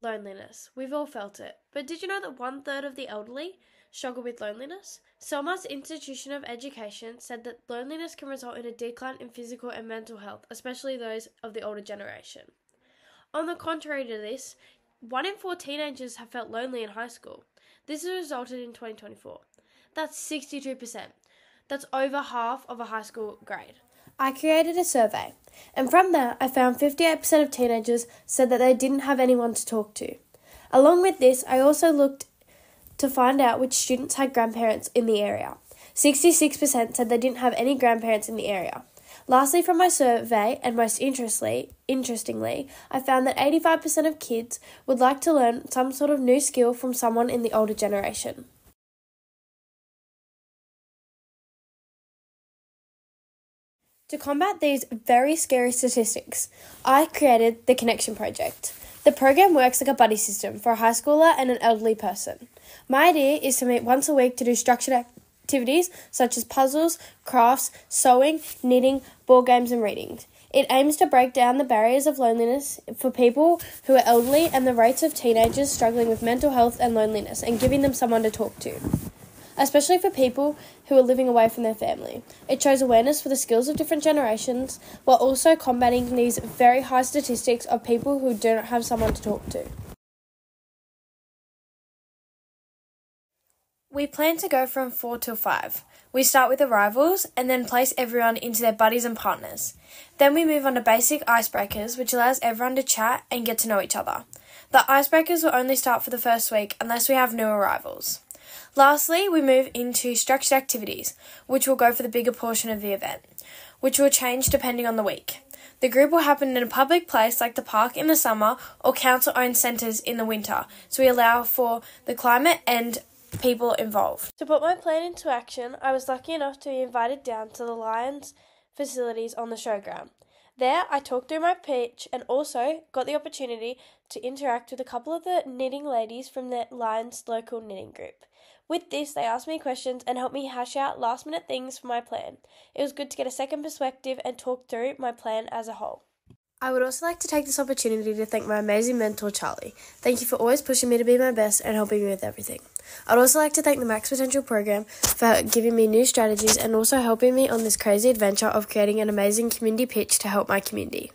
Loneliness. We've all felt it. But did you know that 1/3 of the elderly struggle with loneliness? Selma's Institution of Education said that loneliness can result in a decline in physical and mental health, especially those of the older generation. On the contrary to this, 1 in 4 teenagers have felt lonely in high school. This has resulted in 2024. That's 62%. That's over half of a high school grade. I created a survey, and from that I found 58% of teenagers said that they didn't have anyone to talk to. Along with this, I also looked to find out which students had grandparents in the area. 66% said they didn't have any grandparents in the area. Lastly, from my survey, and most interestingly, I found that 85% of kids would like to learn some sort of new skill from someone in the older generation. To combat these very scary statistics, I created the Connection Project. The program works like a buddy system for a high schooler and an elderly person. My idea is to meet once a week to do structured activities such as puzzles, crafts, sewing, knitting, board games and readings. It aims to break down the barriers of loneliness for people who are elderly and the rates of teenagers struggling with mental health and loneliness and giving them someone to talk to, especially for people who are living away from their family. It shows awareness for the skills of different generations while also combating these very high statistics of people who do not have someone to talk to. We plan to go from 4 till 5. We start with arrivals and then place everyone into their buddies and partners. Then we move on to basic icebreakers, which allows everyone to chat and get to know each other. The icebreakers will only start for the first week unless we have new arrivals. Lastly, we move into structured activities, which will go for the bigger portion of the event, which will change depending on the week. The group will happen in a public place like the park in the summer or council-owned centres in the winter, so we allow for the climate and people involved. To put my plan into action, I was lucky enough to be invited down to the Lions facilities on the showground. There, I talked through my pitch and also got the opportunity to interact with a couple of the knitting ladies from the Lions local knitting group. With this, they asked me questions and helped me hash out last-minute things for my plan. It was good to get a second perspective and talk through my plan as a whole. I would also like to take this opportunity to thank my amazing mentor, Charlie. Thank you for always pushing me to be my best and helping me with everything. I'd also like to thank the Max Potential program for giving me new strategies and also helping me on this crazy adventure of creating an amazing community pitch to help my community.